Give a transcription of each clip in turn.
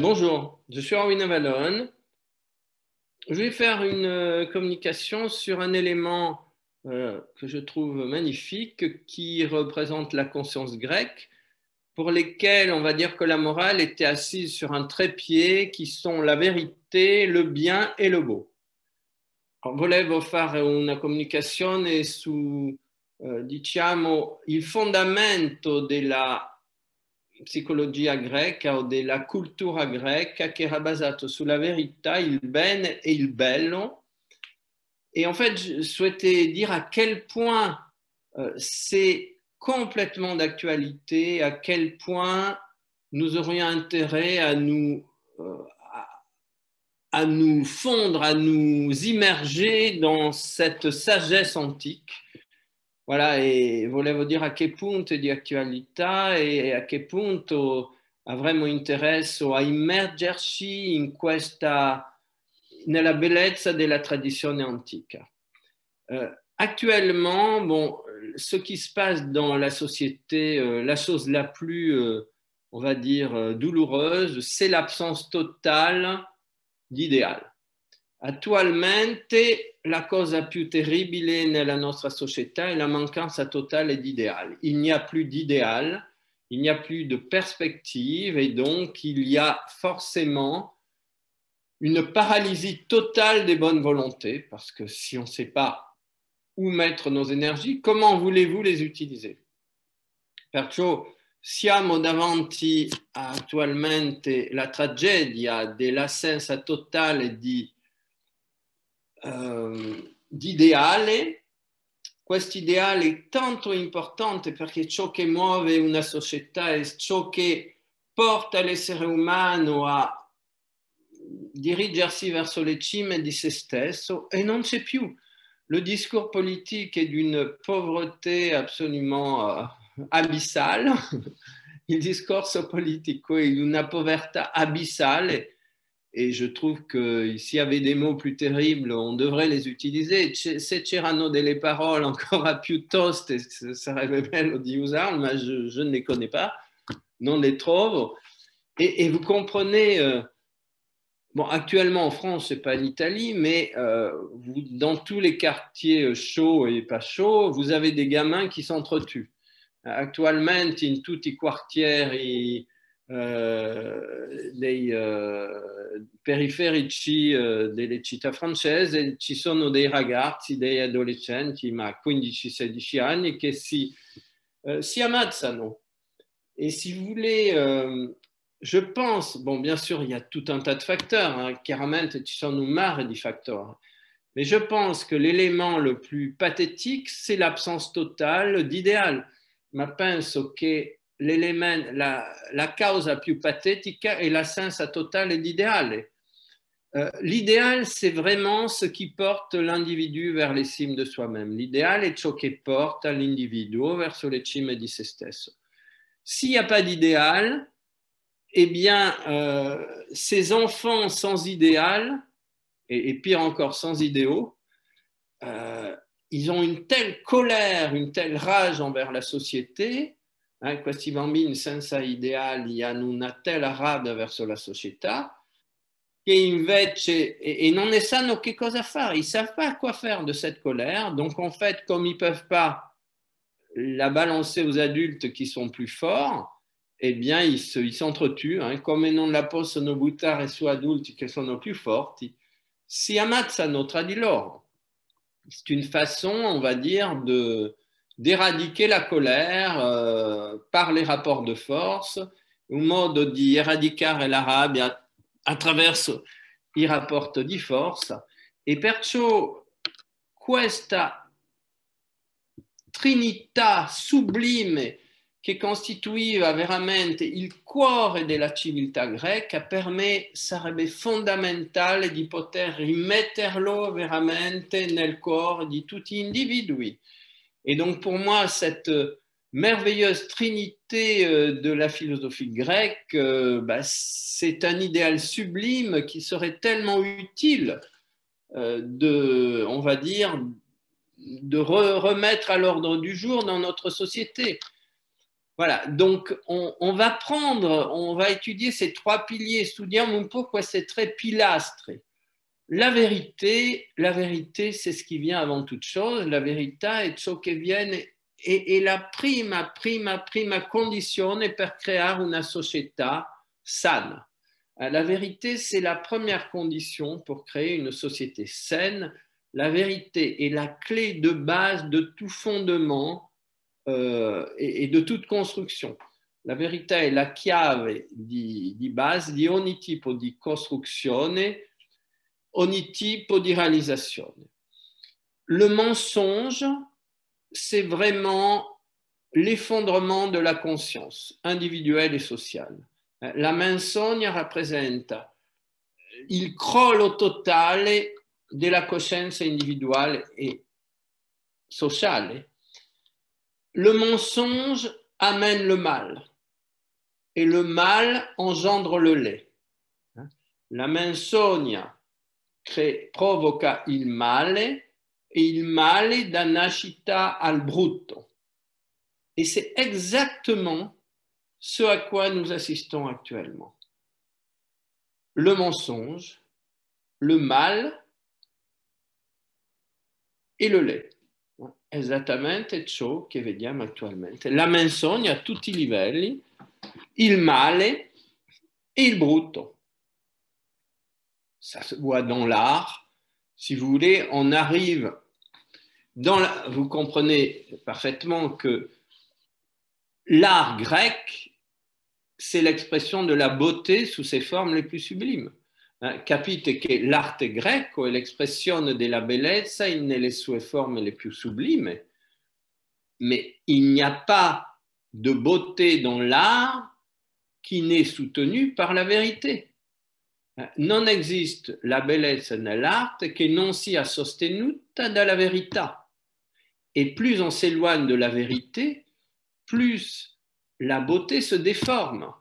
Bonjour, je suis Erwin Avalon. Je vais faire une communication sur un élément que je trouve magnifique qui représente la conscience grecque, pour lesquels on va dire que la morale était assise sur un trépied qui sont la vérité, le bien et le beau. Volevo fare una comunicazione su diciamo il fondamento della psicologia greca o della cultura greca che era basato sulla verità, il bene e il bello. Et en fait, je souhaitais dire à quel point c'est complètement d'actualité, à quel point nous aurions intérêt à nous fondre, à nous immerger dans cette sagesse antique. Voilà, e volevo dire a che punto è di attualità e a che punto avremo interesse a immergerci nella bellezza della tradizione antica. Actuellement, bon, ce qui se passe dans la société, la chose la plus, on va dire, douloureuse, c'est l'absence totale d'idéal. Attualmente la cosa più terribile nella nostra società è la mancanza totale di ideale. Il n'y a plus d'idéal, il n'y a plus de perspective et donc il y a forcément une paralysie totale des bonnes volontés parce que si on ne sait pas où mettre nos énergies, comment voulez-vous les utiliser? Perciò siamo davanti attualmente la tragedia dell'assenza totale d'ideale. Questo ideale è tanto importante perché ciò che muove una società è ciò che porta l'essere umano a dirigersi verso le cime di se stesso e non c'è più. Le discours politique est d'une pauvreté absolument abyssale. Il discorso politico è di una povertà abyssale. Et je trouve que s'il y avait des mots plus terribles, on devrait les utiliser. Se c'erano delle parole ancora più toste, sarebbe bello di usarle, mais je ne les connais pas, non les trovo. Et vous comprenez, bon, actuellement en France, ce n'est pas l'Italie, mais dans tous les quartiers chauds et pas chauds, vous avez des gamins qui s'entretuent. Actuellement, in tutti i quartieri dei periferici delle città francesi ci sono dei ragazzi, dei adolescenti, ma 15-16 anni, che si ammazzano. Et si vous voulez, je pense, bon, bien sûr, il y a tout un tas de facteurs, hein, chiaramente ci sono un mare di fattori, mais je pense que l'élément le plus pathétique, c'est l'absence totale d'idéal. Ma penso che la causa più patetica è l'assenza totale d'ideale. L'idéal, c'est vraiment ce qui porte l'individu vers les cimes de soi-même. L'idéal è ciò che porta l'individuo verso le cime di se stesso. S'il n'y a pas d'idéal, eh bien, ces enfants sans idéal, et pire encore sans idéaux, ils ont une telle colère, une telle rage envers la société. Questi bambini senza ideali hanno una tella rabbia verso la società che invece, et non ne sanno che cosa fare, ils ne savent pas quoi faire de cette colère. Donc en fait, comme ils ne peuvent pas la balancer aux adultes qui sont plus forts, eh bien ils s'entretuent, come non la possono buttare su adulti che sono più forti, si ammazzano tra di loro. C'est une façon, on va dire, d'éradiquer la colère par les rapports de force, un modo di eradicare la rabbia attraverso i rapporti di forza. E perciò questa trinità sublime che costituiva veramente il cuore della civiltà greca, per me sarebbe fondamentale di poter rimetterlo veramente nel cuore di tutti gli individui. Et donc pour moi, cette merveilleuse trinité de la philosophie grecque, c'est un idéal sublime qui serait tellement utile on va dire, de remettre à l'ordre du jour dans notre société. Voilà, donc on va étudier ces trois piliers, studiamo un po' queste tre pilastre. La vérité, c'est ce qui vient avant toute chose, la verità è ciò che viene, è la prima condizione per creare una società sana. La vérité, c'est la première condition pour créer une société saine. La vérité est la clé de base de tout fondement et de toute construction. La verità è la chiave di base di ogni tipo di costruzione, ogni tipo di realizzazione. Le mensonge, c'est vraiment l'effondrement de la conscience individuelle et sociale. La menzogna rappresenta il crollo totale della coscienza individuale e sociale. Le mensonge amène le mal et le mal engendre le lait. La menzogna provoca il male e il male dà nascita al brutto. Et c'est exactement ce à quoi nous assistons actuellement. Le mensonge, le mal e le lait. Esattamente ciò che vediamo attualmente. La menzogna a tutti i livelli, il male et il brutto. Ça se voit dans l'art. Si vous voulez, on arrive vous comprenez parfaitement que l'art grec, c'est l'expression de la beauté sous ses formes les plus sublimes. Capite che l'arte greco è l'espressione della bellezza nelle sue forme le più sublime, mais il n'y a pas de beauté dans l'art qui n'est soutenue par la vérité. Non esiste la bellezza nell'arte che non sia sostenuta dalla verità. Et plus on s'éloigne de la vérité, plus la beauté se déforme.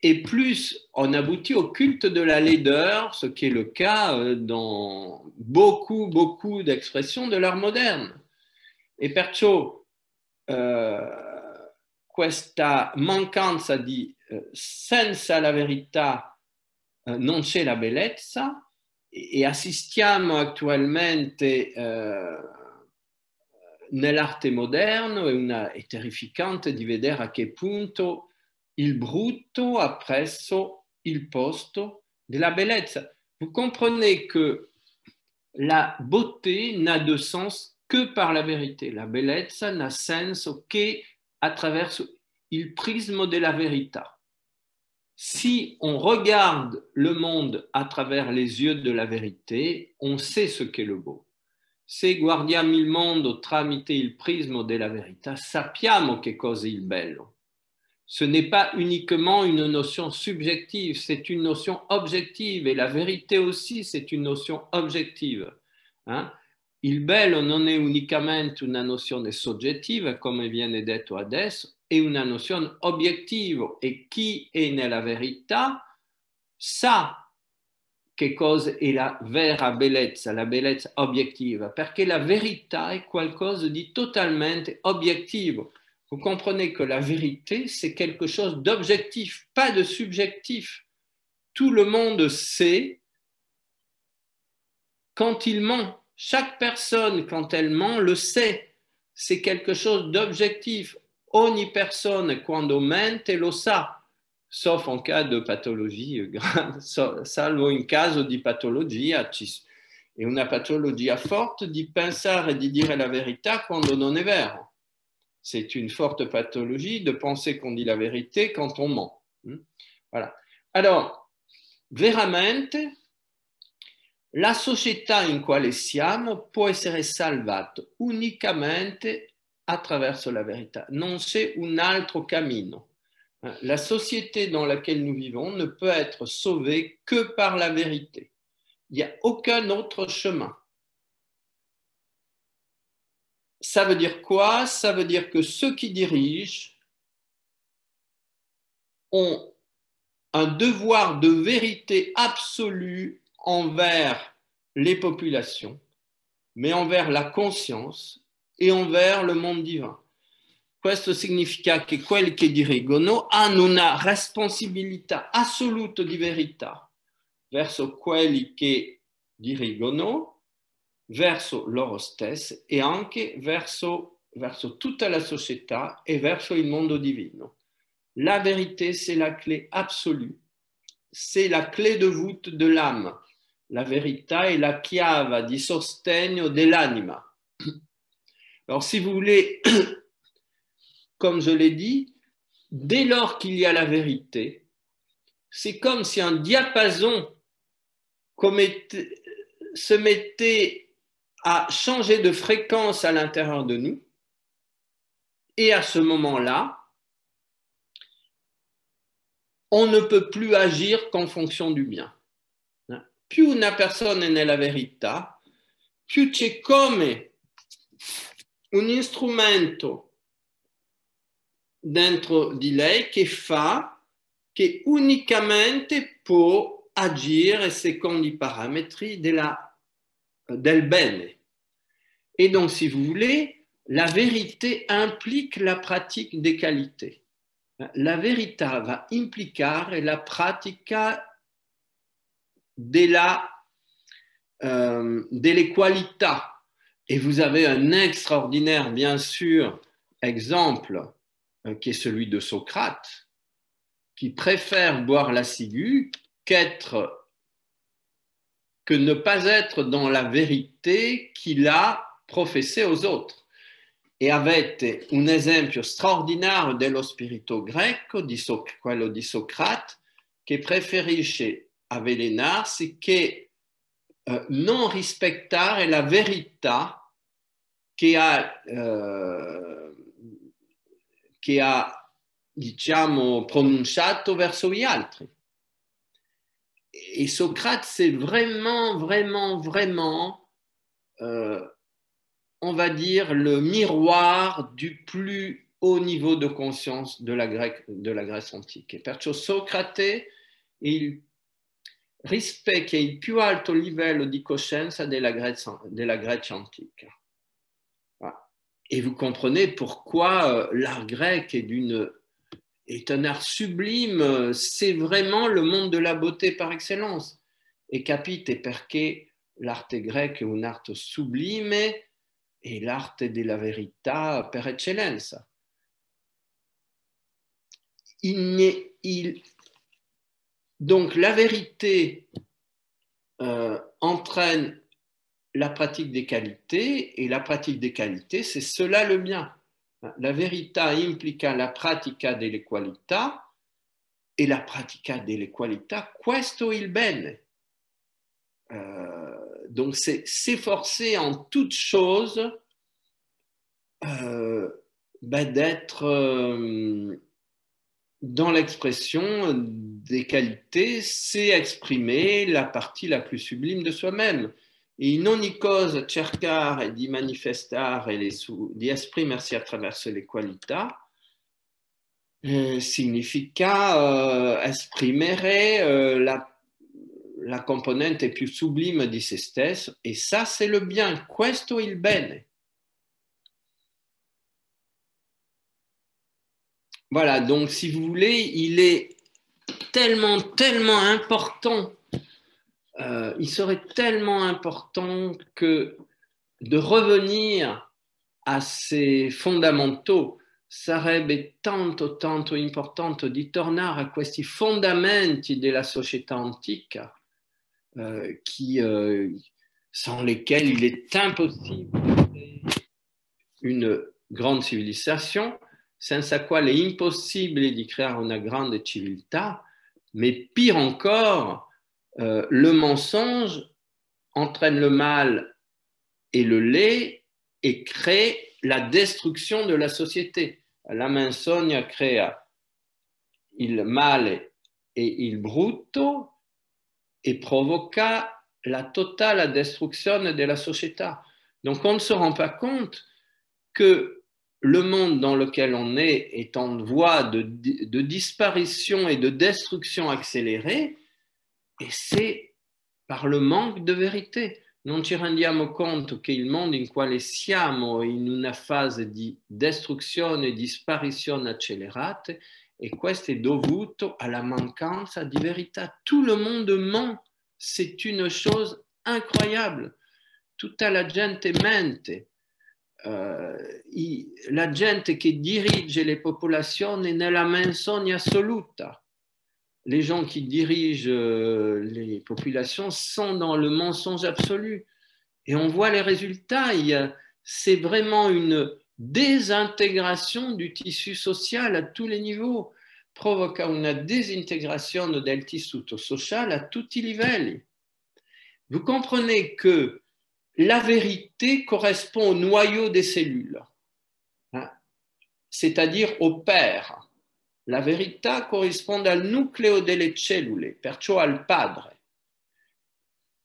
Et plus on aboutit au culte de la laideur, ce qui est le cas dans beaucoup d'expressions de l'art moderne. E perciò questa mancanza di senza la verità non c'è la bellezza, e assistiamo attualmente nell'arte moderna, è terrificante di vedere a che punto il brutto ha preso il posto della bellezza. Vous comprenez que la beauté n'a de sens que par la vérité. La bellezza n'a senso che attraverso il prisma della verità. Si on regarde le monde à travers les yeux de la vérité, on sait ce qu'est le beau. Se guardiamo il mondo tramite il prisma della verità, sappiamo che cosa è il bello. Ce n'est pas uniquement une notion subjective, c'est une notion objective, et la vérité aussi, c'est une notion objective. Il bello non è unicamente una nozione soggettiva, come viene detto adesso, è una nozione obiettiva, e chi è nella verità sa che cosa è la vera bellezza obiettiva, perché la verità è qualcosa di totalmente obiettivo. Vous comprenez que la vérité, c'est quelque chose d'objectif, pas de subjectif. Tout le monde sait quand il ment. Chaque personne, quand elle ment, le sait. C'est quelque chose d'objectif. Ogni persona, quando mente, lo sa. Sauf en cas de pathologie grave, salvo in caso di patologia. E una patologia forte di pensare e di dire la verità quando non è vero. C'est une forte pathologie de penser qu'on dit la vérité quand on ment. Voilà. Alors, veramente, la società in quale siamo può essere salvata unicamente attraverso la verità. Non c'è un altro cammino. La société dans laquelle nous vivons ne peut être sauvée que par la vérité. Il n'y a aucun autre chemin. Ça veut dire quoi? Ça veut dire que ceux qui dirigent ont un devoir de vérité absolue envers les populations, mais envers la conscience et envers le monde divin. questo significa che quelli che dirigono hanno una responsabilità assoluta di verità verso quelli che dirigono, verso loro stessi e anche verso tutta la società e verso il mondo divino. La vérité, c'est la clé absolue, c'est la clé de voûte de l'âme. La verità è la chiave di sostegno dell'anima. Alors, si vous voulez, comme je l'ai dit, dès lors qu'il y a la vérité, c'est comme si un diapason se mettait à changer de fréquence à l'intérieur de nous. Et à ce moment-là, on ne peut plus agir qu'en fonction du bien. Più una persona è nella verità, più c'è come un strumento dentro di lei che unicamente può agire secondo i parametri del bene. Et donc, si vous voulez, la vérité implique la pratique des qualités. La verità va implicare la pratica delle qualità. Et vous avez un extraordinaire, bien sûr, exemple qui est celui de Socrate, qui préfère boire la ciguë que ne pas être dans la vérité qu'il a professée aux autres. E avete un esempio straordinario dello spirito greco, quello di Socrate, che preferisce avvelenarsi che non rispettare la verità che ha diciamo, pronunciato verso gli altri. Et Socrate, c'est vraiment, on va dire, le miroir du plus haut niveau de conscience de la Grèce antique. E perciò Socrate rispecchia il più alto livello di coscienza della Grecia antica. Et vous comprenez pourquoi l'art grec est un art sublime, c'est vraiment le monde de la beauté par excellence. E capite perché l'arte greca è un'arte sublime e l'arte della verità per eccellenza. Donc la vérité entraîne la pratique des qualités, et la pratique des qualités, c'est cela le bien. La verità implica la pratica delle qualità, e la pratica delle qualità, questo è il bene. Donc c'est s'efforcer en toute chose d'être dans l'expression des qualités, c'est exprimer la partie la plus sublime de soi-même. E in ogni cosa cercare di manifestare di esprimersi attraverso le qualità significa esprimere la componente più sublime di se stesso, e ça c'est le bien, questo è il bene. Voilà, donc si vous voulez, il est tellement important, il serait tellement important que de revenir a ces fondamentaux sarebbe tanto importante di tornare a questi fondamenti della società antica sans lesquels il est impossible une grande civilisation, senza quale è impossibile di creare una grande civiltà, mais pire encore, le mensonge entraîne le mal et le lait et crée la destruction de la société. La menzogna crea il male e il brutto e provoca la totale destruction de la société. Donc on ne se rend pas compte que le monde dans lequel on est en voie de disparition et de destruction accélérée, et c'est par le manque de vérité. non ci rendiamo conto che il mondo in quale siamo in una fase di distruzione e di sparizione accelerate e questo è dovuto alla mancanza di verità. Tout le monde ment, c'est une chose incroyable. Tutta la gente mente. La gente che dirige le popolazioni nella menzogna assoluta. Les gens qui dirigent les populations sont dans le mensonge absolu. Et on voit les résultats. C'est vraiment une désintégration du tissu social à tous les niveaux. Provoca una disintegrazione del tessuto sociale a tutti i livelli. Vous comprenez que la vérité correspond au noyau des cellules, hein, c'est-à-dire au père. La verità corrisponde al nucleo delle cellule, perciò al padre.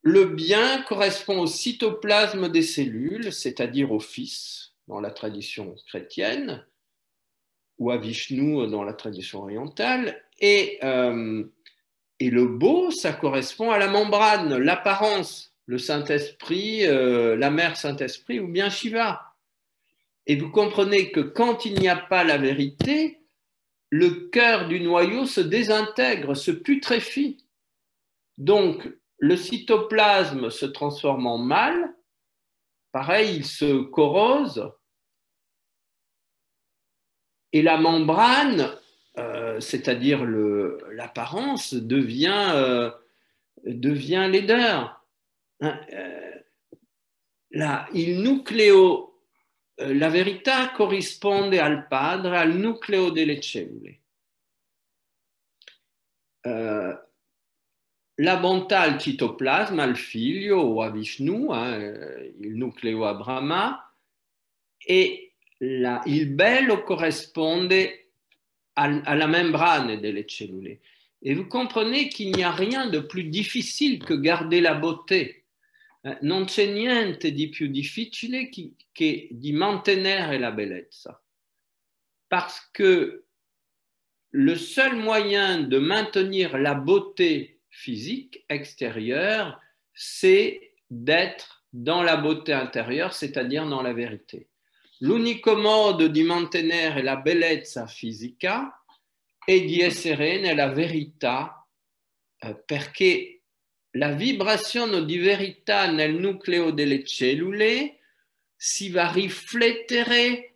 Le bien correspond au cytoplasme des cellules, c'est-à-dire au fils, dans la tradition chrétienne, ou à Vishnu dans la tradition orientale. Et le beau, ça correspond à la membrane, l'apparence, le Saint-Esprit, la mère Saint-Esprit ou bien Shiva. Et vous comprenez que quand il n'y a pas la vérité, le cœur du noyau se désintègre, se putréfie. Donc, le cytoplasme se transforme en mal, pareil, il se corrose, et la membrane, c'est-à-dire l'apparence, devient laideur. Il nucleo la verità corrisponde al padre, al nucleo delle cellule. La bontà al citoplasma, al figlio o a Vishnu, il nucleo a Brahma, e il bello corrisponde alla membrane delle cellule. Et vous comprenez qu'il n'y a rien de plus difficile que garder la beauté. Non c'è niente di più difficile che di mantenere la bellezza. Parce que le seul moyen de maintenir la beauté physique extérieure, c'est d'être dans la beauté intérieure, c'est-à-dire dans la vérité. L'unico modo di mantenere la bellezza fisica è di essere nella verità, perché la vibrazione di verità nel nucleo delle cellule si va riflettere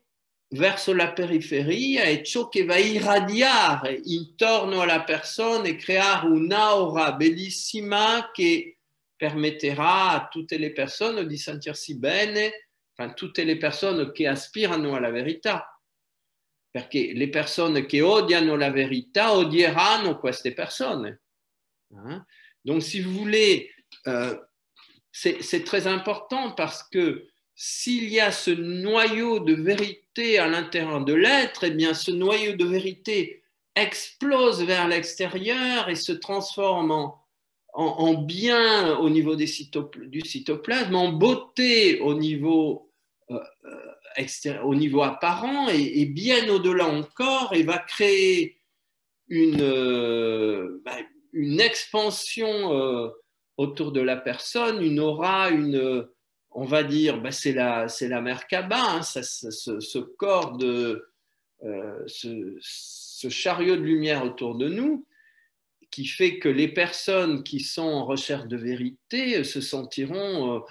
verso la periferia e ciò che va irradiare intorno alla persona e creare un'aura bellissima che permetterà a tutte le persone di sentirsi bene, enfin tutte le persone che aspirano alla verità, perché le persone che odiano la verità odieranno queste persone. Donc, si vous voulez, c'est très important parce que s'il y a ce noyau de vérité à l'intérieur de l'être, eh bien, ce noyau de vérité explose vers l'extérieur et se transforme en bien au niveau du cytoplasme, en beauté au niveau au niveau apparent et bien au-delà encore, et va créer une expansion autour de la personne, une aura, on va dire, c'est la Merkaba, ce corps ce chariot de lumière autour de nous, qui fait que les personnes qui sont en recherche de vérité se sentiront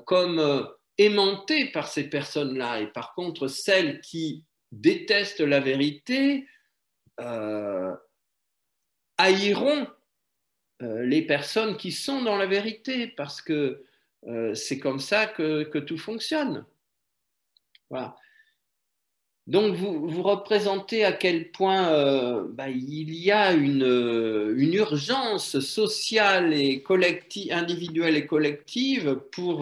comme aimantées par ces personnes-là. Et par contre, celles qui détestent la vérité haïront les personnes qui sont dans la vérité, parce que c'est comme ça que tout fonctionne. Voilà. Donc, vous représentez à quel point il y a une urgence sociale et collective, individuelle et collective pour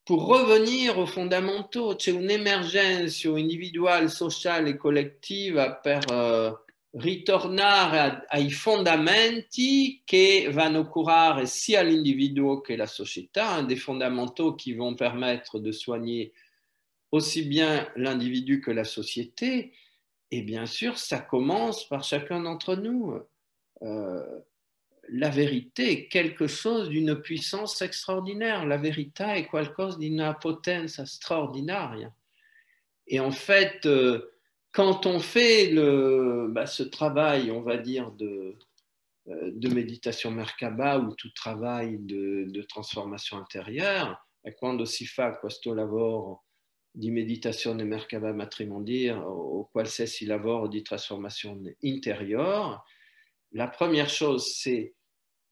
revenir aux fondamentaux. C'è un'emergenza individuale, sociale e collettiva per ritornare ai fondamenti che vanno curare sia l'individuo che la società, des fondamentaux qui vont permettre de soigner aussi bien l'individu que la société. Et bien sûr, ça commence par chacun d'entre nous. la vérité est quelque chose d'une puissance extraordinaire. La vérité est qualcosa di una potenza straordinaria. Et en fait, quand on fait ce travail, on va dire, de méditation Merkaba ou tout travail de transformation intérieure, quando si fa questo lavoro di meditazione Merkaba matrimondir o qualsiasi lavoro di trasformazione intérieure, la première chose, c'est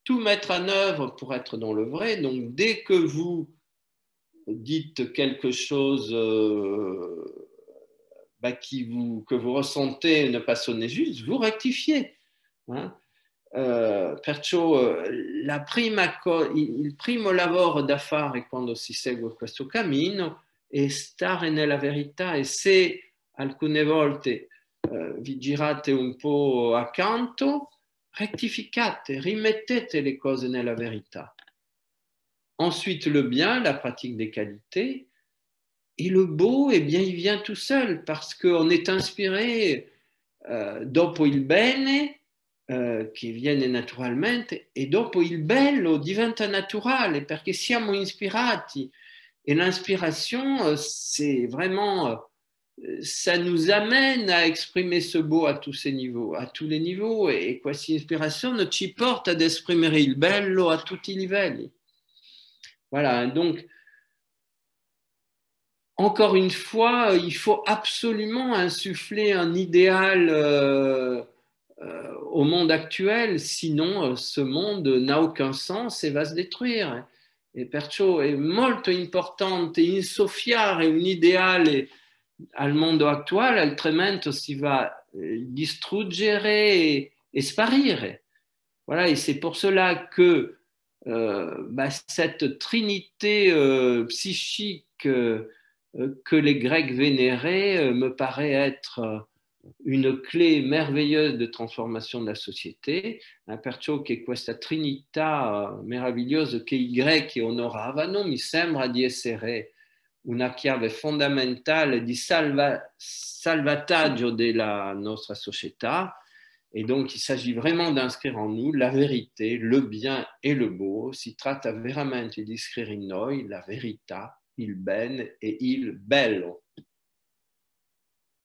tout mettre en œuvre pour être dans le vrai. Donc, dès que vous dites quelque chose que vous ressentez ne pas sonner juste, vous rectifiez. Hein? Perciò il primo lavoro da fare quando si segue questo cammino è stare nella verità, e se alcune volte vi girate un po' accanto, rectificate, rimettete les cose nella verità. Ensuite, le bien, la pratique des qualités. Et le beau, eh bien, il vient tout seul parce qu'on est inspiré dopo il bene che viene naturalmente, e dopo il bello diventa naturale perché siamo ispirati. Et l'inspiration, c'est vraiment, ça nous amène à exprimer ce beau à tous ces niveaux, à tous les niveaux, e questa ispirazione ci porta ad esprimere il bello a tutti i livelli. Voilà, donc, encore une fois, il faut absolument insuffler un idéal au monde actuel, sinon ce monde n'a aucun sens et va se détruire. E perciò è molto importante insoffiare un ideale al mondo attuale, altrimenti si va distruggere e sparire. Voilà, et c'est pour cela que cette trinité psychique que les Grecs vénéraient me paraît être une clé merveilleuse de transformation de la société, perciò che questa trinità meravigliosa che i Greci onoravano mi sembra di essere una chiave fondamentale di salvataggio della nostra società. Et donc, il s'agit vraiment d'inscrire en nous la vérité, le bien et le beau. Si tratta veramente di scrivere in noi la verità, il bene e il bello.